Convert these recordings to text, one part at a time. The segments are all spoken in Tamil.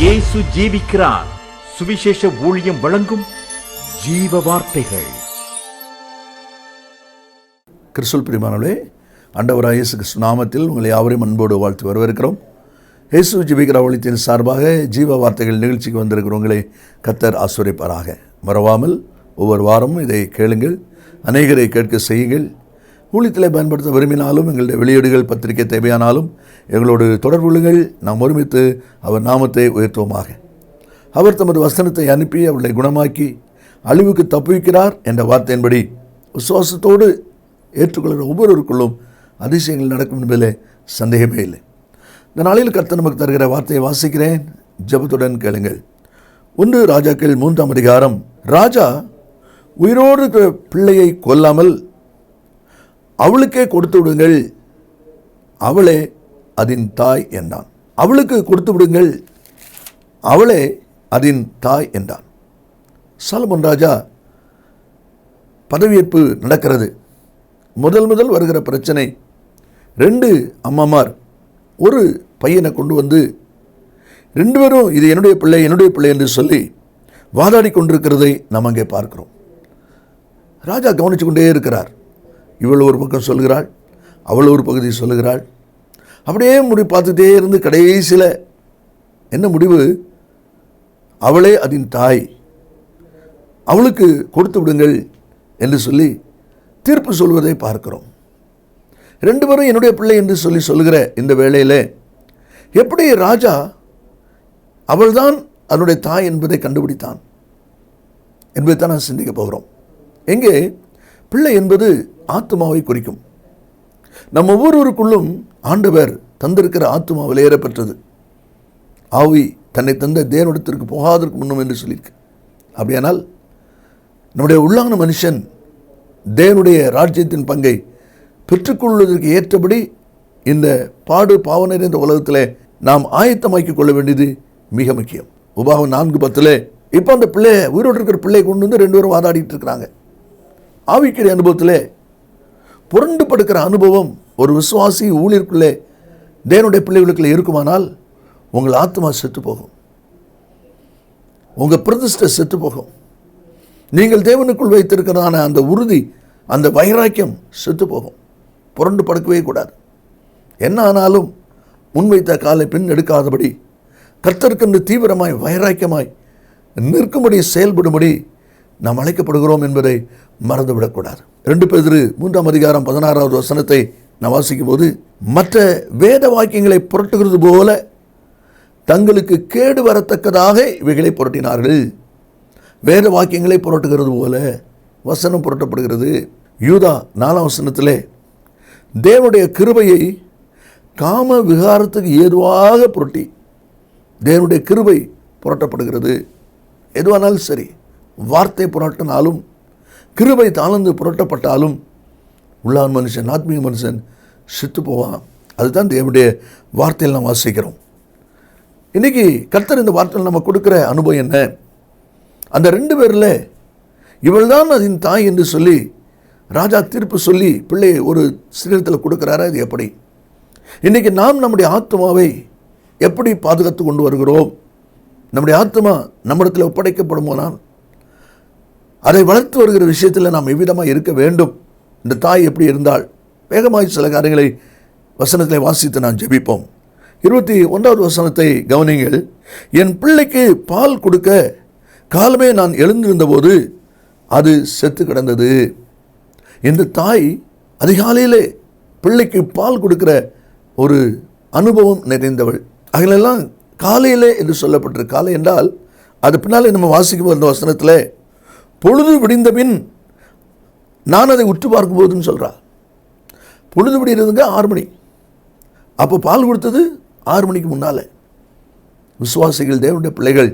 இயேசு ஜீவிக்கிறார். சுவிசேஷ ஊழியம் வழங்கும் ஜீவ வார்த்தைகள். கிறிஸ்துவுக்குள் பிரியமானவர்களே, ஆண்டவராகிய இயேசு கிறிஸ்து நாமத்தில் உங்களை யாவரையும் அன்போடு வாழ்த்து வரவேற்கிறோம். இயேசு ஜீவிக்கிறார் ஊழியத்தின் சார்பாக ஜீவ வார்த்தைகள் நிகழ்ச்சிக்கு வந்திருக்கிறவங்களை கர்த்தர் ஆசீர்வதிப்பாராக. மறவாமல் ஒவ்வொரு வாரமும் இதை கேளுங்கள், அநேகரை கேட்க செய்யுங்கள். ஊழியத்தில் பயன்படுத்த விரும்பினாலும் எங்களுடைய வெளியீடுகள் பத்திரிகை தேவையானாலும் எங்களோடு தொடர்பு கொள்ளுங்கள். நாம் ஒருமித்து அவர் நாமத்தை உயர்த்துவோமாக. அவர் தமது வசனத்தை அனுப்பி அவர்களை குணமாக்கி அழிவுக்கு தப்புவிக்கிறார் என்ற வார்த்தையின்படி விசுவாசத்தோடு ஏற்றுக்கொள்கிற ஒவ்வொருவருக்குள்ளும் அதிசயங்கள் நடக்கும் என்பதில் சந்தேகமே இல்லை. இந்த நாளில் கர்த்தர் நமக்கு தருகிற வார்த்தையை வாசிக்கிறேன், ஜெபத்துடன் கேளுங்கள். 1 ராஜாக்கள் 3ஆம் அதிகாரம். ராஜா உயிரோடு இருக்கிற பிள்ளையை கொல்லாமல் அவளுக்கே கொடுத்து விடுங்கள், அவளே அதன் தாய் என்றான். அவளுக்கு கொடுத்து விடுங்கள், அவளே அதன் தாய் என்றான். சாலமோன் ராஜா பதவியேற்பு நடக்கிறது. முதல் வருகிற பிரச்சனை, 2 அம்மாமார் ஒரு பையனை கொண்டு வந்து 2 பேரும் இது என்னுடைய பிள்ளை என்று சொல்லி வாதாடி கொண்டிருக்கிறதை நாம் அங்கே பார்க்கிறோம். ராஜா கவனித்து கொண்டே இருக்கிறார். இவள் ஒரு பக்கம் சொல்கிறாள், அவள் ஒரு பகுதி சொல்லுகிறாள். அப்படியே பார்த்துக்கிட்டே இருந்து கடைசியில் என்ன முடிவு? அவளே அதன் தாய், அவளுக்கு கொடுத்து விடுங்கள் என்று சொல்லி தீர்ப்பு சொல்வதை பார்க்கிறோம். 2 பேரும் என்னுடைய பிள்ளை என்று சொல்லுகிற இந்த வேளையில் எப்படி ராஜா அவள்தான் அதனுடைய தாய் என்பதை கண்டுபிடித்தான் என்பதை தான் நான் சிந்திக்க போகிறோம். எங்கே பிள்ளை என்பது ஆத்துமாவை குறிக்கும். நம் ஒவ்வொருவருக்குள்ளும் ஆண்டவர் தந்திருக்கிற ஆத்துமா விலையேறப்பட்டது. ஆவி தன்னை தந்த தேவனிடத்திற்கு போகாதற்கு முன்னும் என்று சொல்லியிருக்கு. அப்படியானால் நம்முடைய உள்ளான மனுஷன் தேவனுடைய ராஜ்யத்தின் பங்கை பெற்றுக்கொள்வதற்கு ஏற்றபடி இந்த பாடு பாவ நிறைந்த உலகத்தில் நாம் ஆயத்தமாக்கிக் கொள்ள வேண்டியது மிக முக்கியம். உபாகம் 4:10 இப்போ அந்த பிள்ளை உயிரோடு இருக்கிற பிள்ளையை கொண்டு வந்து 2 பேரும் வாதாடிட்டு இருக்கிறாங்க. ஆவிக்குரிய அனுபவத்தில் புரண்டு படுக்கிற அனுபவம் ஒரு விசுவாசி ஊழியருக்குள்ளே தேவனுடைய பிள்ளைகளுக்குள்ளே இருக்குமானால் உங்கள் ஆத்மா செத்து போகும், உங்கள் பிரதிஷ்டை செத்து போகும். நீங்கள் தேவனுக்குள் வைத்திருக்கிறதான அந்த உறுதி, அந்த வைராக்கியம் செத்து போகும். புரண்டு படுக்கவே கூடாது. என்ன ஆனாலும் முன்வைத்த காலை பின் எடுக்காதபடி கர்த்தருக்கென்று தீவிரமாய் வைராக்கியமாய் நிற்கும்படி செயல்படும்படி நாம் அழைக்கப்படுகிறோம் என்பதை மறந்துவிடக்கூடாது. 2 பேதுரு 3ஆம் அதிகாரம் 16வது வசனத்தை நான் வாசிக்கும் போது, மற்ற வேத வாக்கியங்களை புரட்டுகிறது போல தங்களுக்கு கேடு வரத்தக்கதாக இவைகளை புரட்டினார்கள். வேத வாக்கியங்களை புரட்டுகிறது போல வசனம் புரட்டப்படுகிறது. யூதா 4ஆம் வசனத்திலே தேவனுடைய கிருபையை காம விகாரத்துக்கு ஏதுவாக புரட்டி தேவனுடைய கிருபை புரட்டப்படுகிறது. எதுவானாலும் சரி, வார்த்தை புரட்டினாலும் கிருபை தாழ்ந்து புரட்டப்பட்டாலும் உள்ளான் மனுஷன், ஆத்மீக மனுஷன் செத்து போவான். அதுதான் தேவனுடைய வார்த்தையில் நாம் வாசிக்கிறோம். இன்றைக்கி கர்த்தர் இந்த வார்த்தையில் நம்ம கொடுக்குற அனுபவம் என்ன? அந்த 2 பேரில் இவள் தான் அதன் தாய் என்று சொல்லி ராஜா தீர்ப்பு சொல்லி பிள்ளையை ஒரு சரீரத்தில் கொடுக்குறாரா? இது எப்படி? இன்றைக்கி நாம் நம்முடைய ஆத்மாவை எப்படி பாதுகாத்து கொண்டு வருகிறோம்? நம்முடைய ஆத்மா நம்மிடத்தில் ஒப்படைக்கப்படுமானால் அதை வளர்த்து வருகிற விஷயத்தில் நாம் எவ்விதமாக இருக்க வேண்டும்? இந்த தாய் எப்படி இருந்தால்? வேகமாய் சில காரியங்களை வசனத்தில் வாசித்து நான் ஜெபிப்போம். 21வது வசனத்தை கவனிங்கள். என் பிள்ளைக்கு பால் கொடுக்க காலமே நான் எழுந்திருந்தபோது அது செத்து கிடந்தது. இந்த தாய் அதிகாலையிலே பிள்ளைக்கு பால் கொடுக்கிற ஒரு அனுபவம் நிறைந்தவள். அகலெல்லாம் காலையிலே என்று சொல்லப்பட்டிருக்கு. காலை என்றால் அது பின்னாலே நம்ம வாசிக்கும் அந்த வசனத்தில் பொழுது விடிந்த பின் நான் அதை உற்று பார்க்கும்போதுன்னு சொல்கிறா. பொழுது விடிறதுங்க 6 மணி. அப்போ பால் கொடுத்தது 6 மணிக்கு முன்னால். விசுவாசிகள், தேவனுடைய பிள்ளைகள்,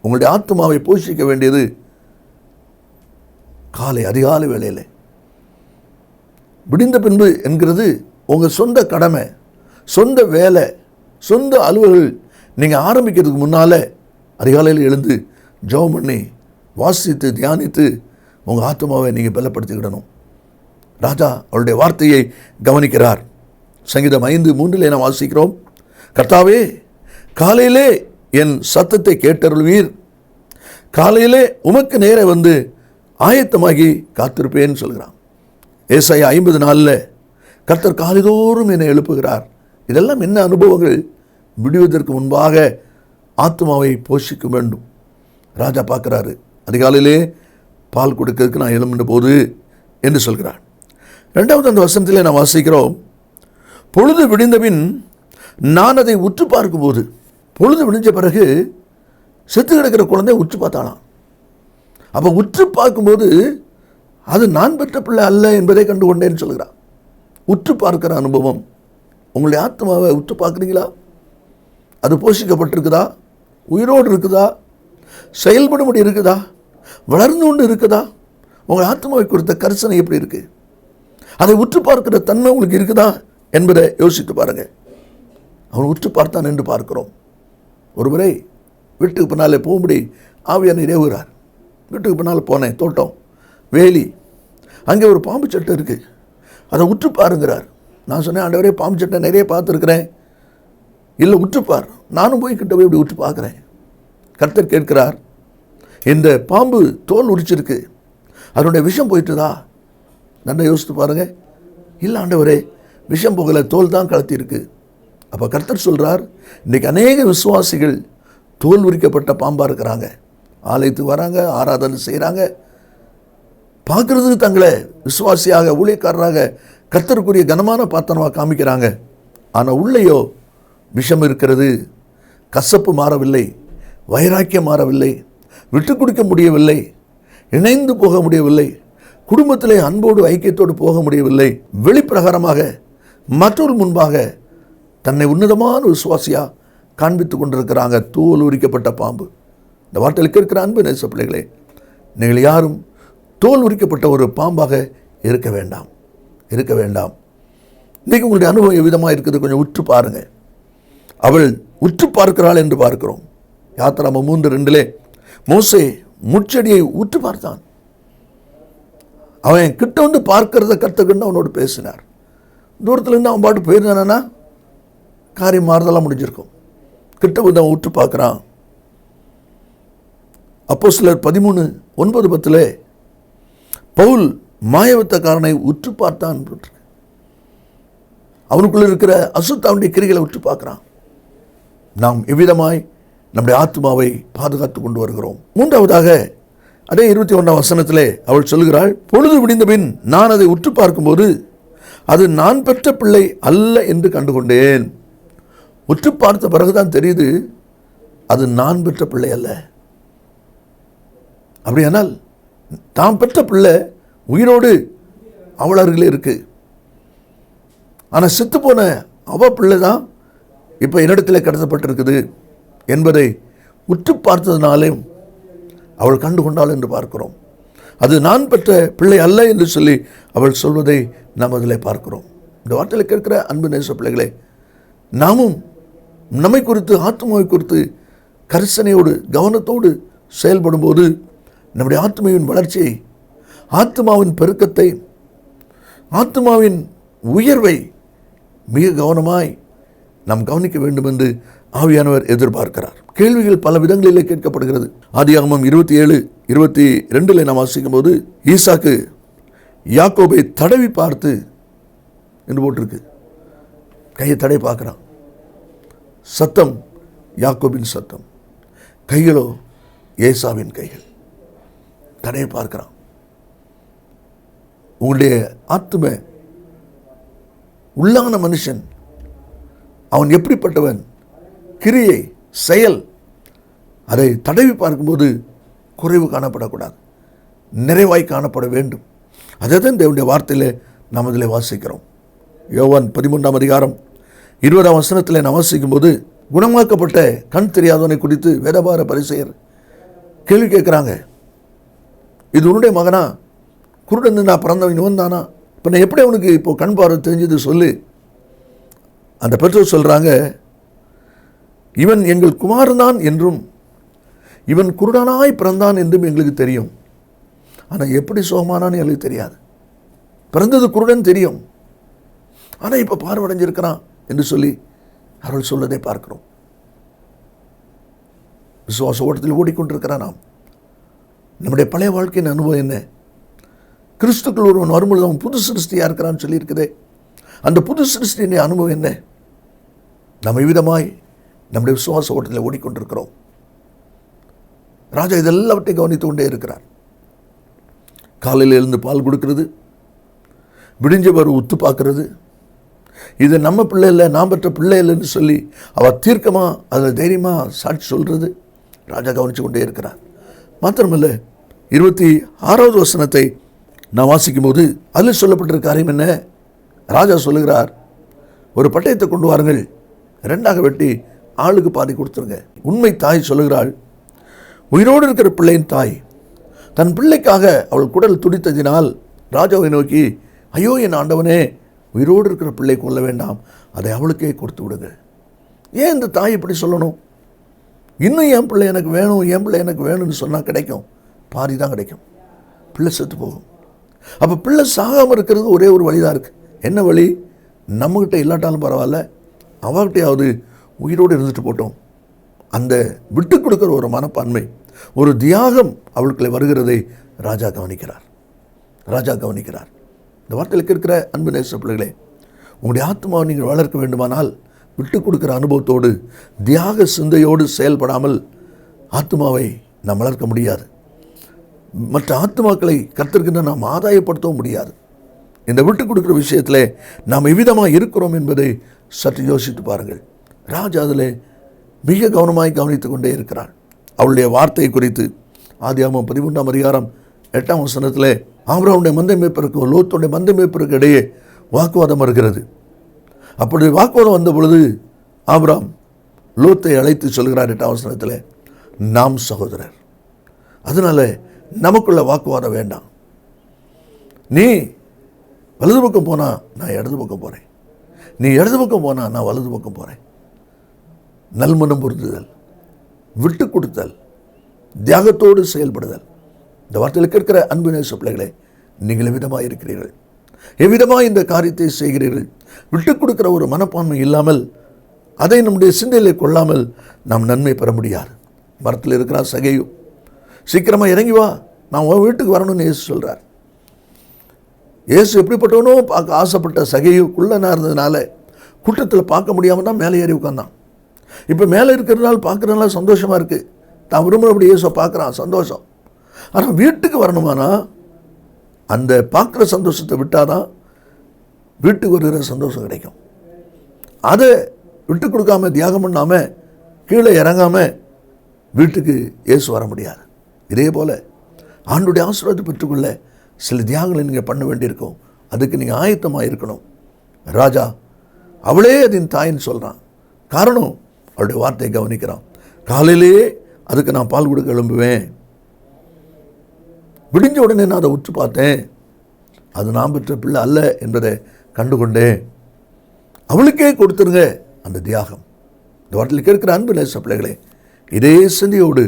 உங்களுடைய ஆத்மாவை போஷிக்க வேண்டியது அதிகாலை வேளையில். விடிந்த பின்பு என்கிறது உங்கள் சொந்த கடமை, சொந்த வேலை, சொந்த அலுவல்கள் நீங்கள் ஆரம்பிக்கிறதுக்கு முன்னால் அதிகாலையில் எழுந்து ஜெபம் பண்ணி வாசித்து தியானித்து உங்கள் ஆத்மாவை நீங்கள் பலப்படுத்திக்கிடணும். ராஜா அவருடைய வார்த்தையை கவனிக்கிறார். சங்கீதம் 5:3 நாம் வாசிக்கிறோம், கர்த்தாவே காலையிலே என் சத்தத்தை கேட்டருள்வீர். காலையிலே உமக்கு நேர வந்து ஆயத்தமாகி காத்திருப்பேன்னு சொல்கிறான். ஏசாயா 50:4 கர்த்தர் காலைதோறும் என்னை எழுப்புகிறார். இதெல்லாம் என்ன அனுபவங்கள்? விடுவதற்கு முன்பாக ஆத்மாவை போஷிக்க வேண்டும். ராஜா பார்க்குறாரு, அதிகாலையிலே பால் கொடுக்கிறதுக்கு நான் எழும்பின போது என்று சொல்கிறார். ரெண்டாவது அந்த வசனத்திலே நாம் வாசிக்கிறோம், பொழுது விடிந்தபின் நான் அதை உற்று பார்க்கும்போது. பொழுது விடிஞ்ச பிறகு செத்து கிடக்கிற குழந்தை உற்று பார்த்தானாம். அப்போ உற்று பார்க்கும்போது அது நான் பெற்ற பிள்ளை அல்ல என்பதை கண்டு கொண்டேன்னு சொல்கிறான். உற்று பார்க்கிற அனுபவம். உங்களுடைய ஆத்மாவை உற்று பார்க்குறீங்களா? அது போஷிக்கப்பட்டிருக்குதா? உயிரோடு இருக்குதா? செயல்படும்படி இருக்குதா? வளர்ந்து கொண்டு இருக்குதா? உங்கள் ஆத்மாவை குறித்த கரிசனை எப்படி இருக்குது? அதை உற்று பார்க்கிற தன்மை உங்களுக்கு இருக்குதா என்பதை யோசித்து பாருங்கள். அவன் உற்று பார்த்தான் என்று பார்க்கிறோம். ஒருமுறை வீட்டுக்கு பின்னாலே போகும்படி ஆவியான இறைவுகிறார். வீட்டுக்கு பின்னால் போனேன், தோட்டம், வேலி, அங்கே ஒரு பாம்பு சட்டை இருக்குது, அதை உற்று பாருங்கிறார். நான் சொன்னேன், ஆண்டவரே பாம்பு சட்டை நிறைய பார்த்துருக்குறேன். இல்லை உற்றுப்பார். நானும் போய் கிட்ட போய் இப்படி உற்று பார்க்குறேன். கர்த்தர் கேட்கிறார், இந்த பாம்பு தோல் உரிச்சிருக்கு, அதனுடைய விஷம் போயிட்டுதா? நல்லா யோசித்து பாருங்கள். இல்லை ஆண்டவரே, விஷம் போகலை, தோல் தான் கலத்திருக்கு. அப்போ கர்த்தர் சொல்கிறார், இன்றைக்கி அநேக விசுவாசிகள் தோல் உரிக்கப்பட்ட பாம்பாக இருக்கிறாங்க. ஆலயத்துக்கு வராங்க, ஆராதனை செய்கிறாங்க, பார்க்குறதுக்கு தங்களை விசுவாசியாக, ஊழியக்காரராக, கர்த்தருக்குரிய கனமான பாத்திரமாக காமிக்கிறாங்க. ஆனால் உள்ளேயோ விஷம் இருக்கிறது. கசப்பு மாறவில்லை, வைராக்கியம் மாறவில்லை, விட்டு கொடுக்க முடியவில்லை, இணைந்து போக முடியவில்லை, குடும்பத்திலே அன்போடு ஐக்கியத்தோடு போக முடியவில்லை. வெளிப்பிரகாரமாக மற்றொரு முன்பாக தன்னை உன்னதமான விசுவாசியாக காண்பித்து கொண்டிருக்கிறாங்க. தோல் உரிக்கப்பட்ட பாம்பு. இந்த வார்த்தையில் இருக்கிற அன்பு நேச பிள்ளைகளே, நீங்கள் யாரும் தோல் உரிக்கப்பட்ட ஒரு பாம்பாக இருக்க வேண்டாம், இருக்க வேண்டாம். இன்றைக்கு உங்களுடைய அனுபவம் எவ்விதமாக இருக்குது கொஞ்சம் உற்று பாருங்கள். அவள் உற்று பார்க்கிறாள் என்று பார்க்கிறோம். யாத்திராமம் 3:2 மோசே முட்செடியை உற்று பார்த்தான். அவன் கிட்ட வந்து பார்க்கிறத கற்றுக்கொண்டு அவனோடு பேசினார். தூரத்துலேருந்து அவன் பாட்டு போயிருந்தானா காரியம் மாறுதலாம் முடிஞ்சிருக்கும். கிட்ட வந்து அவன் உற்று பார்க்குறான். அப்போஸ்தலர் 13:9-10 பவுல் மாயவித்தக்காரனை உற்று பார்த்தான். அவனுக்குள்ள இருக்கிற அசுத்தாவுடைய கிரிகளை உற்று பார்க்கிறான். நாம் எவ்விதமாய் நம்முடைய ஆத்மாவை பாதுகாத்து கொண்டு வருகிறோம். மூன்றாவதாக அதே 21ஆம் வசனத்திலே அவள் சொல்கிறாள், பொழுது விடிந்த பின் நான் அதை உற்று பார்க்கும்போது அது நான் பெற்ற பிள்ளை அல்ல என்று கண்டுகொண்டேன். உற்று பார்த்த பிறகுதான் தெரியுது அது நான் பெற்ற பிள்ளை அல்ல. அப்படியானால் தான் பெற்ற பிள்ளை உயிரோடு அவள் அருகிலே இருக்கு. ஆனால் செத்து போன அவ பிள்ளை தான் இப்போ என்னிடத்தில் கடத்தப்பட்டிருக்குது என்பதை உற்று பார்த்ததுனாலே அவள் கண்டு கொண்டாள் என்று பார்க்கிறோம். அது நான் பெற்ற பிள்ளை அல்ல என்று சொல்லி அவள் சொல்வதை நாம் அதில் பார்க்கிறோம். இந்த வார்த்தையில் கேட்கிற அன்பு நேச பிள்ளைகளே, நாமும் நம்மை குறித்து, ஆத்மாவை குறித்து கரிசனையோடு கவனத்தோடு செயல்படும்போது நம்முடைய ஆத்மாவின் வளர்ச்சியை, ஆத்மாவின் பெருக்கத்தை, ஆத்மாவின் உயர்வை மிக கவனமாய் நாம் கவனிக்க வேண்டும் என்று ஆவியானவர் எதிர்பார்க்கிறார். கேள்விகள் பல விதங்களிலே கேட்கப்படுகிறது. ஆதியாகமம் 27:22 நாம் வாசிக்கும் போது ஈசாக்கு யாக்கோபை தடவி பார்த்து என்று போட்டிருக்கு. கையை தடவி பார்க்கிறான். சத்தம் யாக்கோபின் சத்தம், கைகளோ ஏசாவின் கைகள். தடவி பார்க்கிறான். உங்களுடைய ஆத்தும உள்ளான மனுஷன் அவன் எப்படிப்பட்டவன், கிரியை, செயல், அதை தடவி பார்க்கும்போது குறைவு காணப்படக்கூடாது, நிறைவாய் காணப்பட வேண்டும். அதை தான் தேவனுடைய வார்த்தையில் நாம் அதில் வாசிக்கிறோம். யோவான் 13:20 வசனத்தில் நாம் வாசிக்கும் போது குணமாக்கப்பட்ட கண் தெரியாதவனை குறித்து வேதபார பரிசேயர் கேள்வி கேட்குறாங்க. இது உன்னுடைய மகனா? குருடன் நான் பிறந்தவன் இவன் தானா? இப்போ நான் எப்படி அவனுக்கு இப்போ கண் பார்வை தெரிஞ்சது சொல்லு. அந்த பெற்றோர் சொல்கிறாங்க, இவன் எங்கள் குமாரன்தான் என்றும் இவன் குருடனாய் பிறந்தான் என்றும் எங்களுக்கு தெரியும். ஆனால் எப்படி சுகமானான்னு எங்களுக்கு தெரியாது. பிறந்தது குருடன் தெரியும், ஆனால் இப்போ பார்வடைஞ்சிருக்கிறான் என்று சொல்லி அவர்கள் சொல்வதை பார்க்கிறோம். விசுவாச ஓட்டத்தில் ஓடிக்கொண்டிருக்கிறான். நாம் நம்முடைய பழைய வாழ்க்கையின் அனுபவம் என்ன? கிறிஸ்துக்குள் ஒருவன் வரும்பொழுது அவன் புது சிருஷ்டியாக இருக்கிறான்னு சொல்லியிருக்குதே. அந்த புது சிருஷ்டியின் அனுபவம் என்ன? நம்ம விதமாய் நம்முடைய விசுவாச ஓட்டத்தில் ஓடிக்கொண்டிருக்கிறோம். ராஜா இதெல்லாவற்றையும் கவனித்து கொண்டே இருக்கிறார். காலையில் எழுந்து பால் கொடுக்கிறது, விடிஞ்சவர் உத்து பார்க்கறது, இது நம்ம பிள்ளை இல்லை, நாம் பெற்ற பிள்ளை இல்லைன்னு சொல்லி அவர் தீர்க்கமாக அதில் தைரியமாக சாட்சி சொல்கிறது ராஜா கவனித்து கொண்டே இருக்கிறார். மாத்திரமல்ல, 26வது வசனத்தை நான் வாசிக்கும் போது அதில் சொல்லப்பட்டிருக்க காரியம் என்ன? ராஜா சொல்லுகிறார், ஒரு பட்டயத்தை கொண்டு வாருங்கள், 2ஆக வெட்டி ஆளுக்கு பாதி கொடுத்துருங்க. உண்மை தாய் சொல்லுகிறாள், உயிரோடு இருக்கிற பிள்ளையின் தாய் தன் பிள்ளைக்காக அவள் குடல் துடித்ததினால் ராஜாவை நோக்கி, ஐயோ என் ஆண்டவனே, உயிரோடு இருக்கிற பிள்ளை கொள்ள வேண்டாம், அதை அவளுக்கே கொடுத்து விடுங்க. ஏன் இந்த தாய் இப்படி சொல்லணும்? இன்னும் என் பிள்ளை எனக்கு வேணும், என் பிள்ளை எனக்கு வேணும்னு சொன்னால் கிடைக்கும், பாதி தான் கிடைக்கும், பிள்ளை செத்து போகும். அப்போ பிள்ளை சாகாமல் இருக்கிறது ஒரே ஒரு வழி தான் இருக்குது. என்ன வழி? நம்மகிட்ட இல்லாட்டாலும் பரவாயில்ல, அவகிட்டையாவது உயிரோடு இருந்துட்டு போட்டோம். அந்த விட்டு கொடுக்குற ஒரு மனப்பான்மை, ஒரு தியாகம் அவளுக்குள்ளே வருகிறதை ராஜா கவனிக்கிறார். இந்த வார்த்தையில் இருக்கிற அன்பு நேச பிள்ளைகளே, உங்களுடைய ஆத்மாவை நீங்கள் வளர்க்க வேண்டுமானால் விட்டு கொடுக்குற அனுபவத்தோடு தியாக சிந்தையோடு செயல்படாமல் ஆத்மாவை நாம் வளர்க்க முடியாது. மற்ற ஆத்மாக்களை கர்த்தருக்கு நாம் ஆதாயப்படுத்தவும் முடியாது. இந்த விட்டு கொடுக்குற விஷயத்தில் நாம் எவ்விதமாக இருக்கிறோம் என்பதை சற்று யோசித்து பாருங்கள். ராஜா அதில் மிக கவனமாய் கவனித்து கொண்டே இருக்கிறாள். அவளுடைய வார்த்தை குறித்து ஆதியாகமம் 13ஆம் அதிகாரம் 8ஆம் வசனத்தில் ஆபிரகாமுடைய மந்தை மேய்ப்பருக்கும் லோத்துடைய மந்தை மேய்ப்பருக்கு இடையே வாக்குவாதம் வருகிறது. அப்படி வாக்குவாதம் வந்த பொழுது ஆபிரகாம் லோத்தை அழைத்து சொல்கிறார் 8ஆம் வசனத்தில், நாம் சகோதரர், அதனால நமக்குள்ள வாக்குவாதம் வேண்டாம். நீ வலது பக்கம் போனால் நான் இடது பக்கம் போகிறேன், நீ இடது பக்கம் போனால் நான் வலது பக்கம் போகிறேன். நல்மனம் பொருந்துதல், விட்டு கொடுத்தல், தியாகத்தோடு செயல்படுதல். இந்த வார்த்தையில் கேட்கிற அன்பு நேச பிள்ளைகளே, நீங்கள் எவ்விதமாக இருக்கிறீர்கள்? எவ்விதமாக இந்த காரியத்தை செய்கிறீர்கள்? விட்டு கொடுக்கிற ஒரு மனப்பான்மை இல்லாமல், அதை நம்முடைய சிந்தையில் கொள்ளாமல் நாம் நன்மை பெற முடியாது. மரத்தில் இருக்கிறார் சகையு, சீக்கிரமாக இறங்கி வா, நான் உன் வீட்டுக்கு வரணும்னு இயேசு சொல்கிறார். இயேசு எப்படிப்பட்டவனோ பார்க்க ஆசைப்பட்ட சகையு குள்ளனாக இருந்ததுனால கூட்டத்தில் பார்க்க முடியாமல் தான் மேலே ஏறி உட்கார்ந்தான். இப்போ மேலே இருக்கிறதுனால பார்க்குறதுனால சந்தோஷமாக இருக்குது, தான் விரும்புகிறபடி இயேசுவை பார்க்குறான், சந்தோஷம். ஆனால் வீட்டுக்கு வரணுமானா அந்த பார்க்குற சந்தோஷத்தை விட்டால் தான் வீட்டுக்கு வருகிற சந்தோஷம் கிடைக்கும். அதை விட்டு கொடுக்காம தியாகம் பண்ணாமல் கீழே இறங்காமல் வீட்டுக்கு இயேசு வர முடியாது. இதே போல் ஆண்டுடைய ஆசீர்வாதத்தை பெற்றுக்கொள்ள சில தியாகங்களை நீங்கள் பண்ண வேண்டியிருக்கும். அதுக்கு நீங்கள் ஆயத்தமாக இருக்கணும். ராஜா அவளே அதன் தாயின்னு சொல்கிறான். காரணம், அவளுடைய வார்த்தையை கவனிக்கிறான். காலையிலேயே அதுக்கு நான் பால் கொடுக்க எழும்புவேன், விடிஞ்ச உடனே நான் அதை உற்று பார்த்தேன், அது நான் பெற்ற பிள்ளை அல்ல என்பதை கண்டுகொண்டேன், அவளுக்கே கொடுத்துருங்க அந்த தியாகம். இந்த வார்த்தையில் கேட்கிற அன்பு நேச பிள்ளைகளே, இதே சிந்தையோடு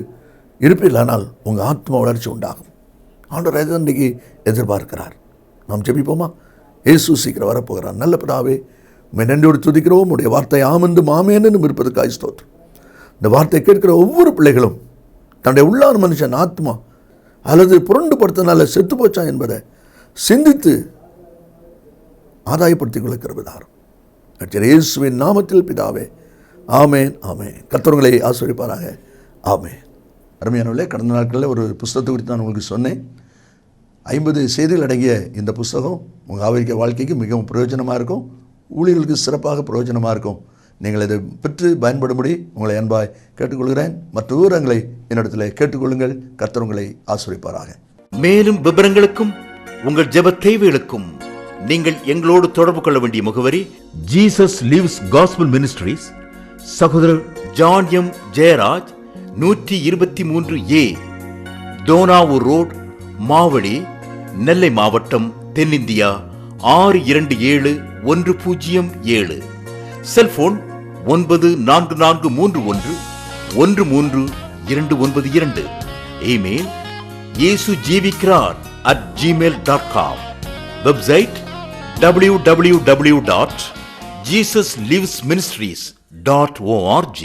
இருப்பீர்களானால் உங்கள் ஆத்மா வளர்ச்சி உண்டாகும். ஆண்டவர் எதை இன்றைக்கு எதிர்பார்க்கிறார்? நாம் ஜெபிப்போமா? இயேசு சீக்கிரம் வரப்போகிறார். நல்ல பிதாவே, உண்மை நன்றியோடு துதிக்கிறோம். உடைய வார்த்தை ஆமென்றும் ஆமென்னும் இருப்பதற்காக ஸ்தோத்திரம். இந்த வார்த்தை கேட்கிற ஒவ்வொரு பிள்ளைகளும் தன்னுடைய உள்ளான மனுஷன் ஆத்மா அல்லது புரண்டுபடுத்தினால செத்து போச்சா என்பதை சிந்தித்து ஆதாயப்படுத்திக் கொள்ளுகிறதாரும் இயேசுவின் நாமத்தில் பிதாவே, ஆமேன் ஆமேன். கர்த்தர்களை ஆசீர்வதிப்பாராக. ஆமேன். அருமையானவர்களே, கடந்த நாட்களில் ஒரு புஸ்தகத்தை குறித்து நான் உங்களுக்கு சொன்னேன். 50 செய்திகள் அடங்கிய இந்த புஸ்தகம் உங்கள் ஆவிக்க வாழ்க்கைக்கு மிகவும் பிரயோஜனமாக இருக்கும், ஊழியர்களுக்கு சிறப்பாக பிரயோஜனமாக இருக்கும். நீங்கள் இதை பெற்று பயன்படும்படி உங்களை அன்பாய் கேட்டுக்கொள்கிறேன். மற்ற விவரங்களை என்னிடத்தில் கேட்டுக்கொள்ளுங்கள். கர்த்தர் உங்களை ஆசீர்வதிப்பாராக. மேலும் விவரங்களுக்கும் உங்கள் ஜெப தேவைகளுக்கும் நீங்கள் எங்களோடு தொடர்பு கொள்ள வேண்டிய முகவரி: ஜீசஸ் லிவ்ஸ் காஸ்பல் மினிஸ்ட்ரீஸ், சகோதரர் John M Jeyaraj, 123A Dohnavur road, Mavadi, Nellai மாவட்டம், தென்னிந்தியா 627107. Cellphone 9443113292. Email yesujivikaran@gmail.com. Website www.jesuslivesministries.org.